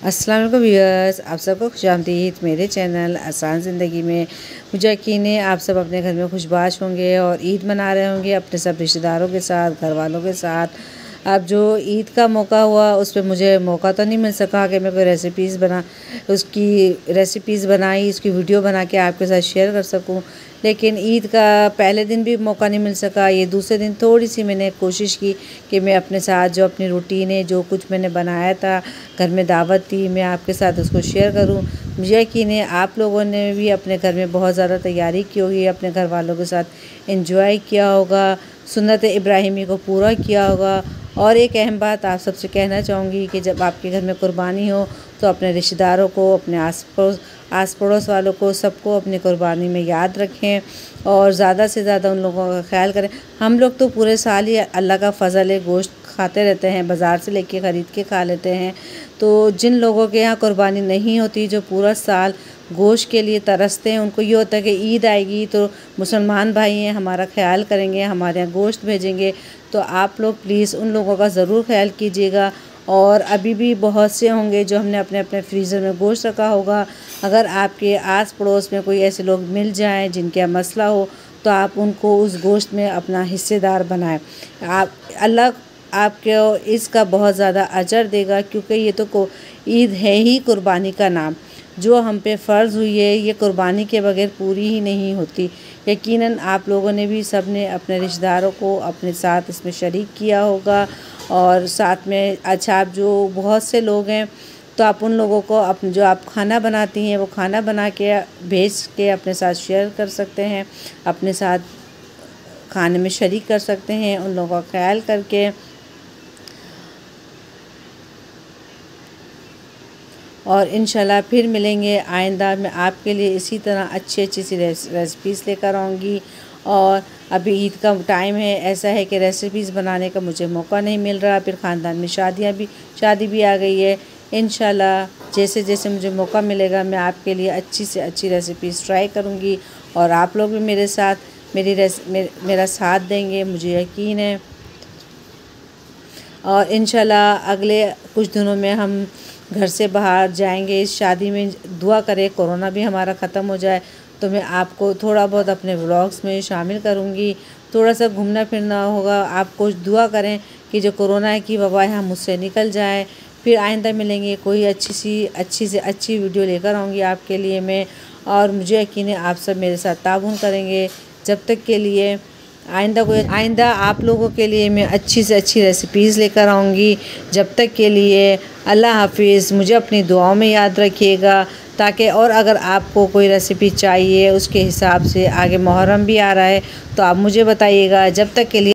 अस्सलाम वालेकुम व्यूअर्स, आप सबको खुशामदीद मेरे चैनल आसान ज़िंदगी में। मुझे यकीन है आप सब अपने घर में खुशबाश होंगे और ईद मना रहे होंगे अपने सब रिश्तेदारों के साथ, घर वालों के साथ। अब जो ईद का मौका हुआ उस पर मुझे मौका तो नहीं मिल सका कि मैं कोई रेसिपीज़ बनाई, उसकी वीडियो बना के आपके साथ शेयर कर सकूं। लेकिन ईद का पहले दिन भी मौका नहीं मिल सका। ये दूसरे दिन थोड़ी सी मैंने कोशिश की कि मैं अपने साथ जो अपनी रूटीन है, जो कुछ मैंने बनाया था, घर में दावत थी, मैं आपके साथ उसको शेयर करूं। मुझे यकीन है आप लोगों ने भी अपने घर में बहुत ज़्यादा तैयारी की होगी, अपने घर वालों के साथ एंजॉय किया होगा, सुन्नत इब्राहिमी को पूरा किया होगा। और एक अहम बात आप सबसे कहना चाहूँगी कि जब आपके घर में कुर्बानी हो तो अपने रिश्तेदारों को, अपने आस पड़ोस वालों को, सबको अपनी कुर्बानी में याद रखें और ज़्यादा से ज़्यादा उन लोगों का ख्याल करें। हम लोग तो पूरे साल ही अल्लाह का फ़ज़ल है, गोश्त खाते रहते हैं, बाज़ार से लेके ख़रीद के खा लेते हैं। तो जिन लोगों के यहाँ कुर्बानी नहीं होती, जो पूरा साल गोश्त के लिए तरसते हैं, उनको ये होता है कि ईद आएगी तो मुसलमान भाई हैं, हमारा ख्याल करेंगे, हमारे यहाँ गोश्त भेजेंगे। तो आप लोग प्लीज़ उन लोगों का ज़रूर ख्याल कीजिएगा। और अभी भी बहुत से होंगे जो हमने अपने अपने फ्रीज़र में गोश्त रखा होगा। अगर आपके आस पड़ोस में कोई ऐसे लोग मिल जाएं जिनके यहाँ मसला हो तो आप उनको उस गोश्त में अपना हिस्सेदार बनाएं। अल्लाह आपको इसका बहुत ज़्यादा अजर देगा, क्योंकि ये तो ईद है ही कुर्बानी का नाम। जो हम पे फ़र्ज़ हुई है ये कुर्बानी के बगैर पूरी ही नहीं होती। यकीनन आप लोगों ने भी सब ने अपने रिश्तेदारों को अपने साथ इसमें शरीक किया होगा। और साथ में अच्छा, आप जो बहुत से लोग हैं तो आप उन लोगों को जो आप खाना बनाती हैं वो खाना बना के भेज के अपने साथ शेयर कर सकते हैं, अपने साथ खाने में शरीक कर सकते हैं, उन लोगों का ख्याल करके। और इंशाल्लाह फिर मिलेंगे आइंदा। मैं आपके लिए इसी तरह अच्छी सी रेसिपीज़ लेकर आऊँगी। और अभी ईद का टाइम है, ऐसा है कि रेसिपीज़ बनाने का मुझे मौका नहीं मिल रहा, फिर ख़ानदान में शादी भी आ गई है। इंशाल्लाह जैसे जैसे मुझे मौका मिलेगा मैं आपके लिए अच्छी से अच्छी रेसिपीज़ ट्राई करूँगी और आप लोग भी मेरे साथ मेरा साथ देंगे, मुझे यकीन है। और इंशाल्लाह अगले कुछ दिनों में हम घर से बाहर जाएंगे इस शादी में। दुआ करें कोरोना भी हमारा ख़त्म हो जाए, तो मैं आपको थोड़ा बहुत अपने व्लॉग्स में शामिल करूंगी। थोड़ा सा घूमना फिरना होगा। आपको दुआ करें कि जो कोरोना की वबा है हम उससे निकल जाएं। फिर आइंदा मिलेंगे, कोई अच्छी से अच्छी वीडियो लेकर आऊँगी आपके लिए मैं। और मुझे यकीन है आप सब मेरे साथ ताउन करेंगे। जब तक के लिए आइंदा आप लोगों के लिए मैं अच्छी से अच्छी रेसिपीज़ लेकर आऊँगी। जब तक के लिए अल्लाह हाफिज़। मुझे अपनी दुआओं में याद रखिएगा, ताकि और अगर आपको कोई रेसिपी चाहिए उसके हिसाब से, आगे मुहर्रम भी आ रहा है तो आप मुझे बताइएगा। जब तक के लिए